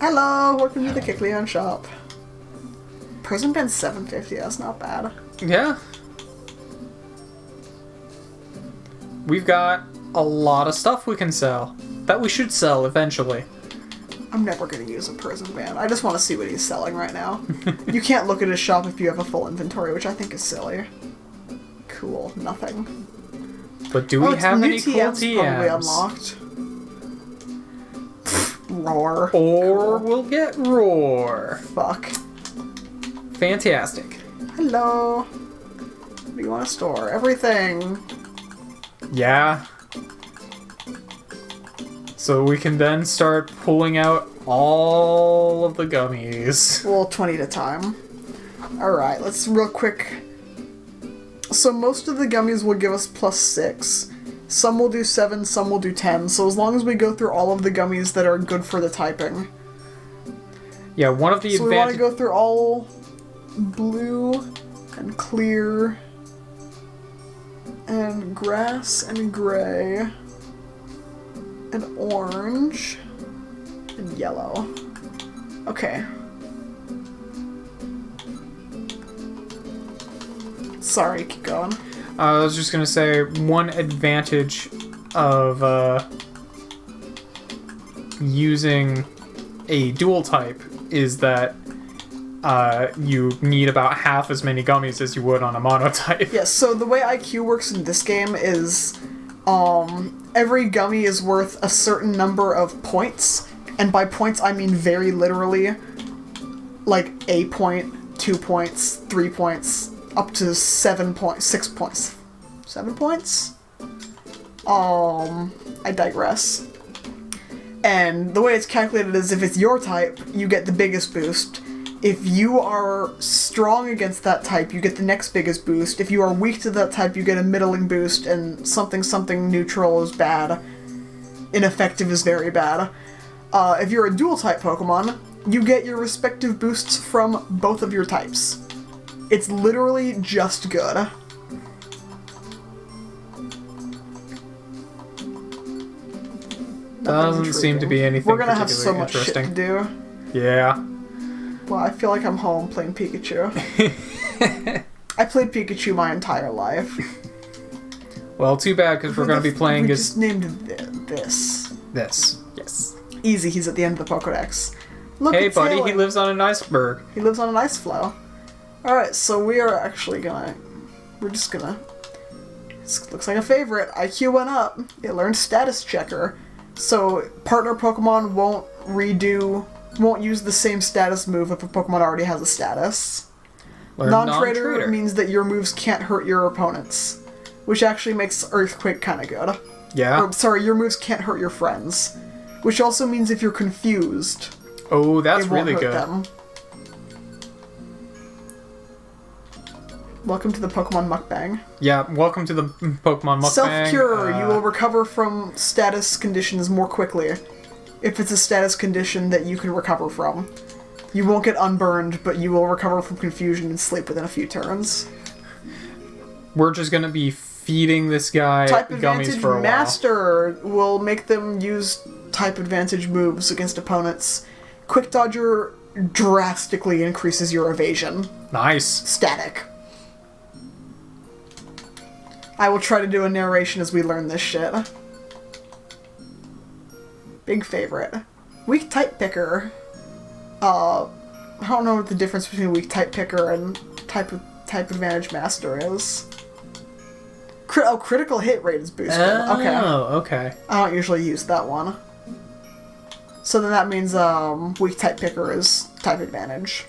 Hello, welcome to the Kicleon shop. Prison Band's $7.50, that's not bad. Yeah. We've got a lot of stuff we can sell. That we should sell eventually. I'm never gonna use a Prison Band. I just want to see what he's selling right now. You can't look at his shop if you have a full inventory, which I think is silly. Cool, nothing. But do we have any cool TMs? Probably unlocked. Roar. Or we'll get Roar. Fuck. Fantastic. Hello. What do you want to store? Everything. Yeah. So we can then start pulling out all of the gummies. Well, 20 at a time. Alright, let's real quick. So most of the gummies will give us +6. Some will do 7, some will do 10. So as long as we go through all of the gummies that are good for the typing. Yeah, one of the So we want to go through all blue and clear and grass and gray and orange and yellow. Okay. Sorry, keep going. I was just gonna say, one advantage of using a dual type is that you need about half as many gummies as you would on a monotype. Yes, so the way IQ works in this game is every gummy is worth a certain number of points, and by points I mean very literally like a point, 2 points, 3 points, up to 7 points, 6 points. 7 points? I digress. And the way it's calculated is if it's your type, you get the biggest boost. If you are strong against that type, you get the next biggest boost. If you are weak to that type, you get a middling boost, and something neutral is bad. Ineffective is very bad. If you're a dual type Pokemon, you get your respective boosts from both of your types. It's literally just good. Doesn't seem to be anything We're gonna have so much shit to do. Yeah. Well, I feel like I'm home playing Pikachu. I played Pikachu my entire life. Well, too bad, because we're going to be playing as... just named this. This, yes. Easy, he's at the end of the Pokedex. Look, hey, buddy, he lives on an iceberg. He lives on an ice floe. Alright, so we are actually gonna... We're just gonna... This looks like a favorite. IQ went up. It learned Status Checker. So, partner Pokemon won't use the same status move if a Pokemon already has a status. Non-trader means that your moves can't hurt your opponents, which actually makes Earthquake kind of good. Yeah. Or, sorry, your moves can't hurt your friends, which also means if you're confused, oh, that's it won't really hurt good. Them. Welcome to the Pokemon Mukbang. Yeah, welcome to the Pokemon Mukbang. Self-cure. You will recover from status conditions more quickly. If it's a status condition that you can recover from. You won't get unburned, but you will recover from confusion and sleep within a few turns. We're just gonna be feeding this guy Type gummies for a while. Master will make them use type advantage moves against opponents. Quick Dodger drastically increases your evasion. Nice. Static. I will try to do a narration as we learn this shit. Big favorite. Weak Type Picker. I don't know what the difference between Weak Type Picker and Type Advantage Master is. Critical hit rate is boosted. Oh, okay. I don't usually use that one. So then that means Weak Type Picker is Type Advantage.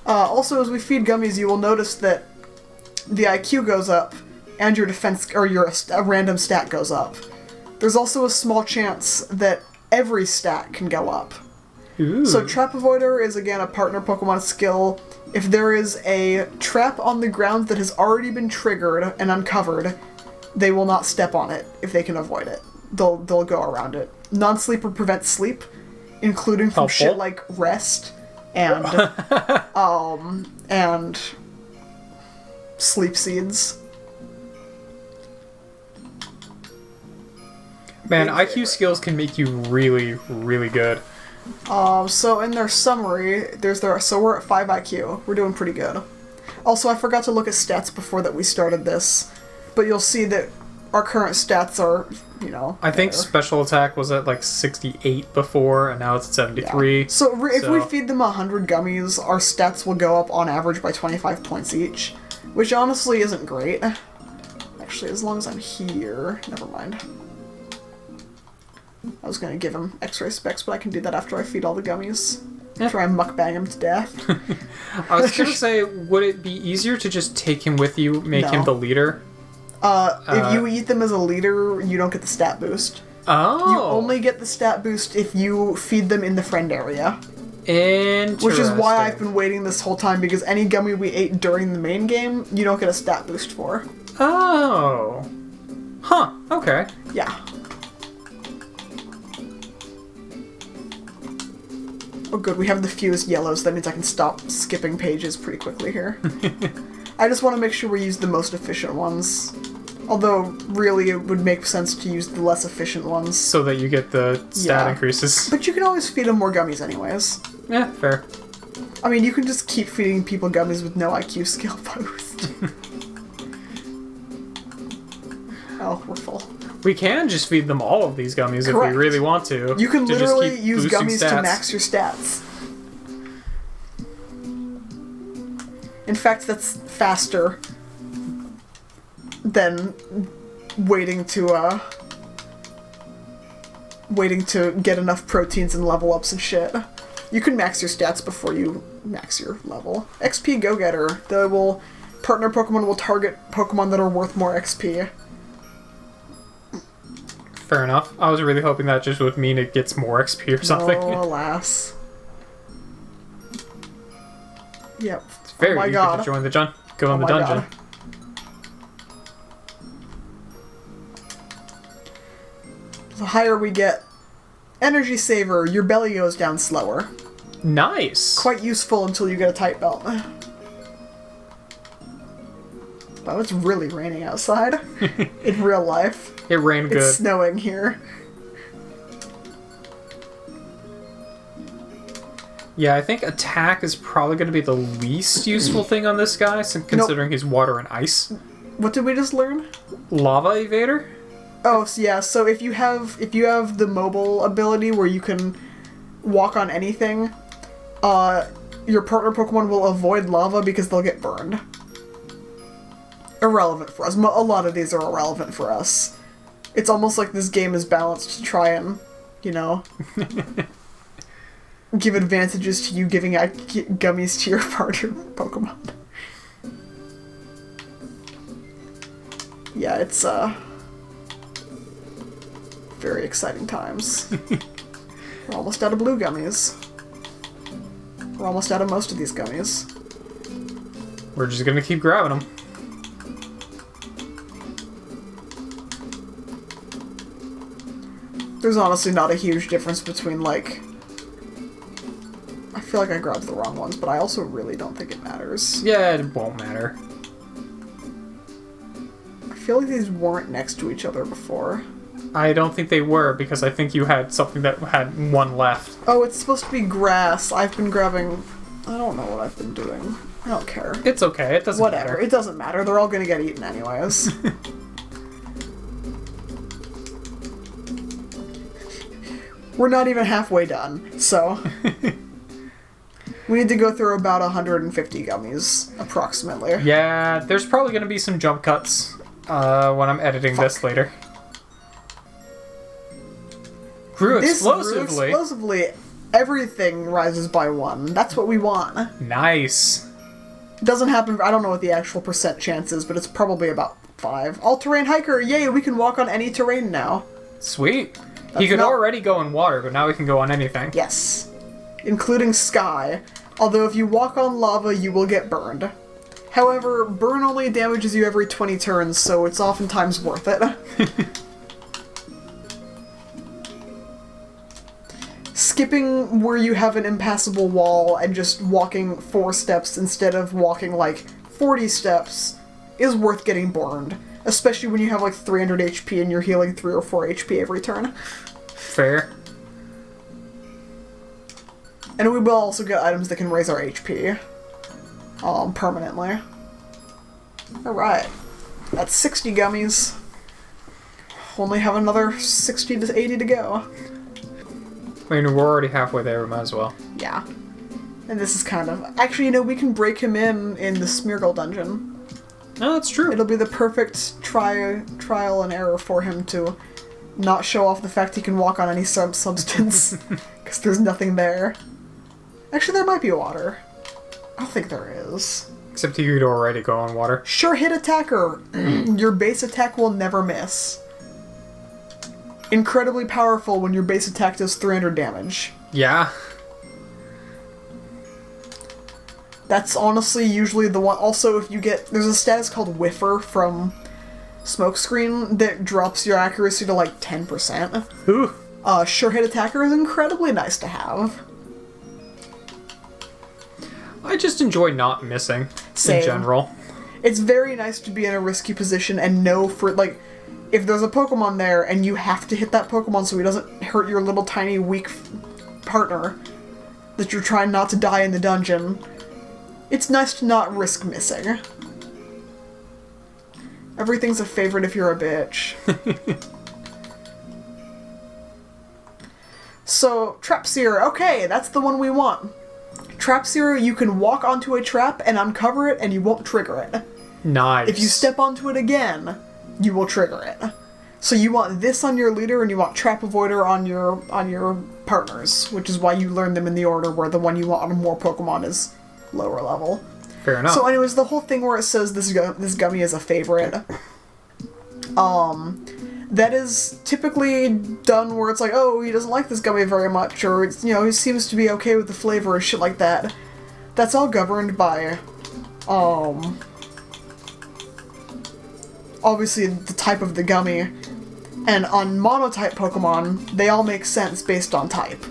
Also, as we feed gummies, you will notice that the IQ goes up, and your defense, or your random stat goes up. There's also a small chance that every stat can go up. Ooh. So Trap Avoider is again a partner Pokemon skill. If there is a trap on the ground that has already been triggered and uncovered, they will not step on it if they can avoid it. They'll go around it. Non-sleeper prevents sleep, including from shit like rest and and sleep seeds. Man, Big IQ favorite. skills can make you really, really good. So in their summary, so we're at 5 IQ. We're doing pretty good. Also, I forgot to look at stats before that we started this, but you'll see that our current stats are, I think better. special attack was at like 68 before, and now it's at 73. Yeah. So if we feed them 100 gummies, our stats will go up on average by 25 points each, which honestly isn't great. Actually, as long as I'm here, never mind. I was gonna give him X-ray specs, but I can do that after I feed all the gummies. Try and mukbang him to death. I was gonna say, would it be easier to just take him with you, make him No. the leader? If you eat them as a leader, you don't get the stat boost. Oh! You only get the stat boost if you feed them in the friend area. Interesting. Which is why I've been waiting this whole time, because any gummy we ate during the main game, you don't get a stat boost for. Oh. Huh, okay. Yeah. Oh good, we have the fused yellows, that means I can stop skipping pages pretty quickly here. I just want to make sure we use the most efficient ones. Although, really, it would make sense to use the less efficient ones. So that you get the stat Yeah. increases. But you can always feed them more gummies anyways. Yeah, fair. I mean, you can just keep feeding people gummies with no IQ skill boost. Oh, we're full. We can just feed them all of these gummies if Correct. we really want to. You can to just literally keep use boosting gummies to stats. max your stats. In fact, that's faster than waiting to get enough proteins and level ups and shit. You can max your stats before you max your level. XP Go-Getter. Partner Pokemon will target Pokemon that are worth more XP. Fair enough. I was really hoping that just would mean it gets more XP or something. Oh, alas. Yep. It's very oh my easy god. to join the go in Oh the my dungeon. God. The higher we get, Energy Saver, your belly goes down slower. Nice. Quite useful until you get a tight belt. Wow, it's really raining outside. In real life. It rained good. It's snowing here. Yeah, I think attack is probably going to be the least useful thing on this guy, considering he's water and ice. What did we just learn? Lava evader? Oh, so yeah, so if you have the mobile ability where you can walk on anything, your partner Pokemon will avoid lava because they'll get burned. Irrelevant for us. A lot of these are irrelevant for us. It's almost like this game is balanced to try and, give advantages to you giving out gummies to your partner Pokemon. Yeah, it's, very exciting times. We're almost out of blue gummies. We're almost out of most of these gummies. We're just going to keep grabbing them. There's honestly not a huge difference between, like... I feel like I grabbed the wrong ones, but I also really don't think it matters. Yeah, it won't matter. I feel like these weren't next to each other before. I don't think they were, because I think you had something that had one left. Oh, it's supposed to be grass. I've been grabbing... I don't know what I've been doing. I don't care. It's okay, it doesn't Whatever, matter. it doesn't matter. They're all gonna get eaten anyways. We're not even halfway done, so... We need to go through about 150 gummies, approximately. Yeah, there's probably going to be some jump cuts when I'm editing this later. Grew explosively. Explosively, everything rises by 1. That's what we want. Nice. Doesn't happen, I don't know what the actual percent chance is, but it's probably about 5. All-terrain hiker, yay, we can walk on any terrain now. Sweet. That's He could not- already go in water, but now he can go on anything. Yes. Including sky. Although if you walk on lava, you will get burned. However, burn only damages you every 20 turns, so it's oftentimes worth it. Skipping where you have an impassable wall and just walking 4 steps instead of walking like 40 steps is worth getting burned. Especially when you have like 300 HP and you're healing 3 or 4 HP every turn. Fair. And we will also get items that can raise our HP. Permanently. Alright. That's 60 gummies. Only have another 60 to 80 to go. I mean, we're already halfway there, we might as well. Yeah. And this is kind of... Actually, you know, we can break him in the Smeargle dungeon. No, that's true. It'll be the perfect trial and error for him to not show off the fact he can walk on any substance. Because there's nothing there. Actually, there might be water. I don't think there is. Except you could already go on water. Sure hit attacker. Your base attack will never miss. Incredibly powerful when your base attack does 300 damage. Yeah. That's honestly usually the one. Also, if you get... There's a status called Whiffer from Smokescreen that drops your accuracy to like 10%. Ooh. Sure hit attacker is incredibly nice to have. I just enjoy not missing. Same. In general. It's very nice to be in a risky position and know for, like, if there's a Pokemon there and you have to hit that Pokemon so he doesn't hurt your little tiny weak partner that you're trying not to die in the dungeon, it's nice to not risk missing. Everything's a favorite if you're a bitch. So, Trapseer, okay, that's the one we want. Trapseer, you can walk onto a trap and uncover it and you won't trigger it. Nice. If you step onto it again, you will trigger it. So you want this on your leader and you want Trap Avoider on your partners, which is why you learn them in the order where the one you want on more Pokemon is lower level. Fair enough. So anyways, the whole thing where it says this gummy is a favorite, that is typically done where it's like, oh, he doesn't like this gummy very much, or it's, you know, he seems to be okay with the flavor or shit like that. That's all governed by, obviously the type of the gummy, and on monotype Pokemon, they all make sense based on type.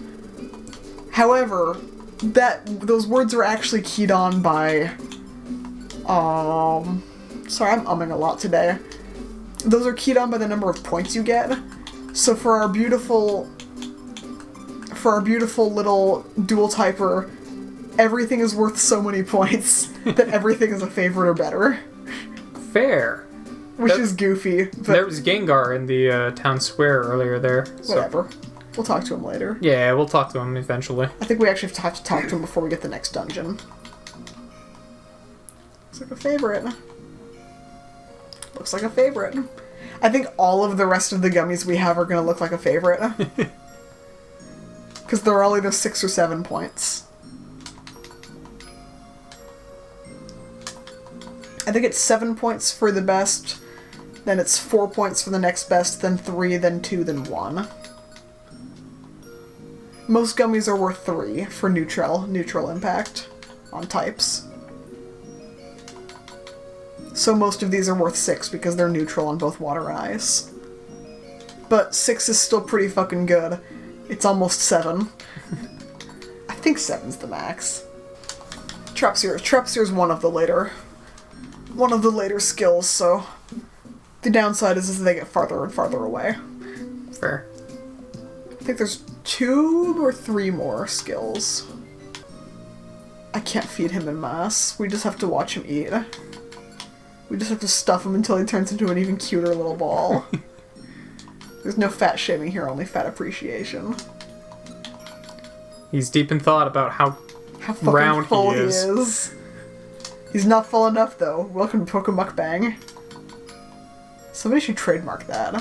However, those words are actually keyed on by, sorry, I'm umming a lot today. Those are keyed on by the number of points you get. So for our beautiful little dual typer, everything is worth so many points that everything is a favorite or better. Fair. Which is goofy. But there was Gengar in the town square earlier there. So. Whatever. We'll talk to him later. Yeah, we'll talk to him eventually. I think we actually have to talk to him before we get the next dungeon. Looks like a favorite. Looks like a favorite. I think all of the rest of the gummies we have are going to look like a favorite. Because they're all either 6 or 7 points. I think it's 7 points for the best, then it's 4 points for the next best, then 3, then 2, then 1. Most gummies are worth 3 for neutral impact on types. So most of these are worth 6 because they're neutral on both water and ice. But 6 is still pretty fucking good. It's almost 7. I think 7's the max. Trapseer's one of the later skills, so the downside is as they get farther and farther away. Fair. I think there's 2 or 3 more skills. I can't feed him in mass. We just have to watch him eat. We just have to stuff him until he turns into an even cuter little ball. There's no fat shaming here, only fat appreciation. He's deep in thought about how fucking round full he is. He's not full enough, though. Welcome to Pokémukbang. Somebody should trademark that.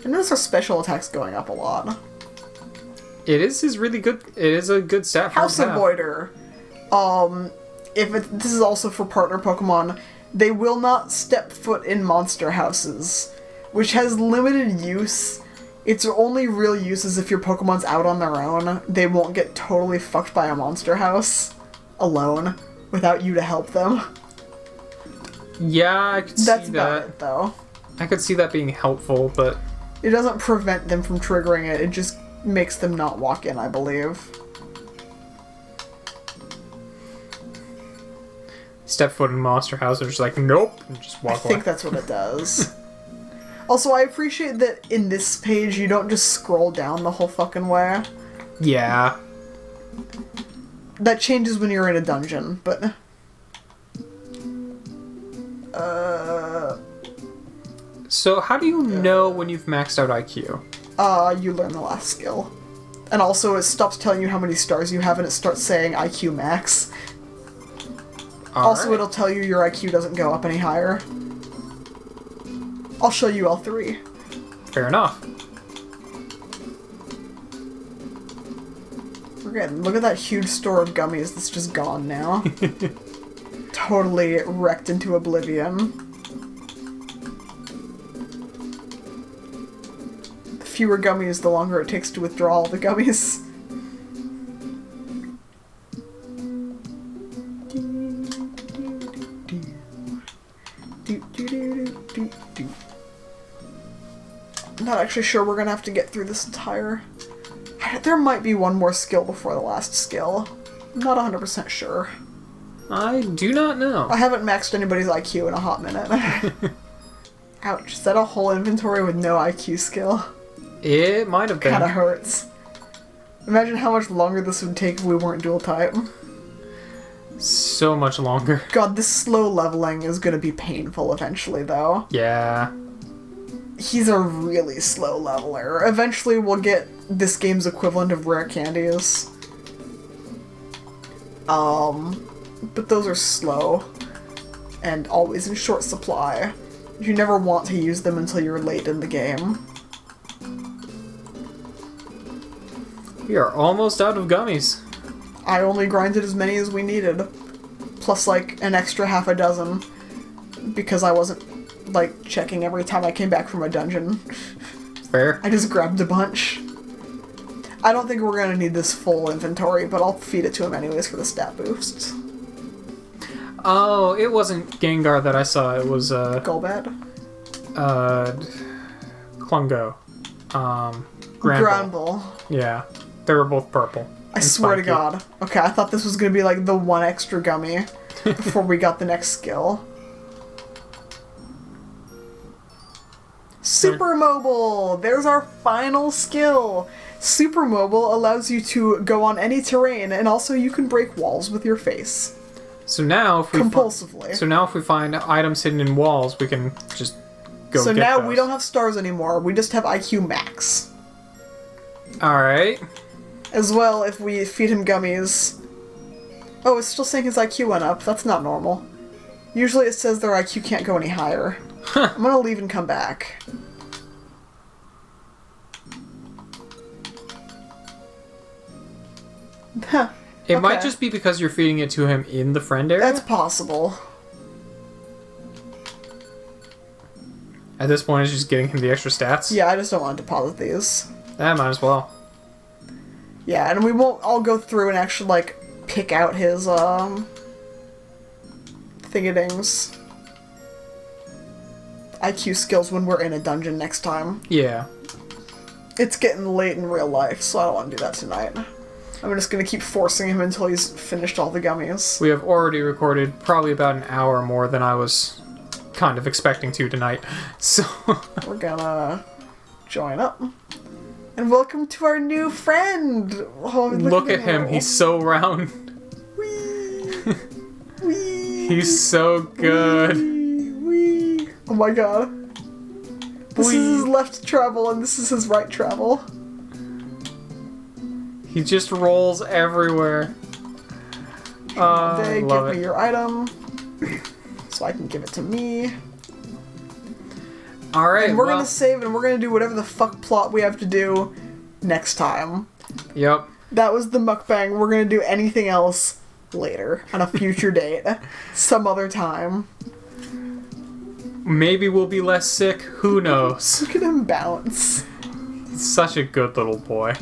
I notice our special attack's going up a lot. It is a good stat for House Avoider. This is also for partner Pokemon. They will not step foot in monster houses, which has limited use. Its only real use is if your Pokemon's out on their own. They won't get totally fucked by a monster house alone without you to help them. Yeah, I could see that. That's about it, though. I could see that being helpful, but it doesn't prevent them from triggering it. It just makes them not walk in, I believe. step foot in Monster House, they're just like, nope, and just walk I away. think that's what it does. Also, I appreciate that in this page you don't just scroll down the whole fucking way. Yeah. That changes when you're in a dungeon, but... So how do you know when you've maxed out IQ? You learn the last skill. And also it stops telling you how many stars you have and it starts saying IQ max. Also, it'll tell you your IQ doesn't go up any higher. I'll show you all three. Fair enough. Look at that huge store of gummies that's just gone now. Totally wrecked into oblivion. The fewer gummies, the longer it takes to withdraw all the gummies. I'm not actually sure we're gonna have to get through this entire... There might be one more skill before the last skill. I'm not 100% sure. I do not know. I haven't maxed anybody's IQ in a hot minute. Ouch, is that a whole inventory with no IQ skill? It might have been. Kinda hurts. Imagine how much longer this would take if we weren't dual type. So much longer. God, this slow leveling is gonna be painful eventually, though. Yeah. He's a really slow leveler. Eventually we'll get this game's equivalent of rare candies. But those are slow. And always in short supply. You never want to use them until you're late in the game. We are almost out of gummies. I only grinded as many as we needed. Plus, like, an extra half a dozen. Because I wasn't, like, checking every time I came back from a dungeon. Fair. I just grabbed a bunch. I don't think we're gonna need this full inventory, but I'll feed it to him anyways for the stat boosts. Oh, it wasn't Gengar that I saw. It was, Golbat? Klungo. Granbull. Granbull. Yeah. They were both purple. I swear to God. Okay, I thought this was gonna be like the one extra gummy before we got the next skill. Super Mobile! There's our final skill! Super Mobile allows you to go on any terrain, and also you can break walls with your face. So now if we compulsively. So now if we find items hidden in walls, we can just go So get now those. we don't have stars anymore, we just have IQ max. Alright. As well, if we feed him gummies... Oh, it's still saying his IQ went up. That's not normal. Usually it says their IQ can't go any higher. I'm gonna leave and come back. It might just be because you're feeding it to him in the friend area? That's possible. At this point, it's just getting him the extra stats? Yeah, I just don't want to deposit these. Might as well. Yeah, and we won't all go through and actually, like, pick out his, thingadings. IQ skills when we're in a dungeon next time. Yeah. It's getting late in real life, so I don't want to do that tonight. I'm just gonna keep forcing him until he's finished all the gummies. We have already recorded probably about an hour more than I was kind of expecting to tonight. So we're gonna join up. And welcome to our new friend! Oh, look at him, he's so round. Whee! Whee! He's so good. Whee! Oh my god. This is his left travel and this is his right travel. He just rolls everywhere. They love give it. me your item. So I can give it to me. Alright, And we're gonna save and we're gonna do whatever the fuck plot we have to do next time. Yep. That was the mukbang. We're gonna do anything else later, on a future date. Some other time. Maybe we'll be less sick, who knows? Look at him bounce. He's such a good little boy.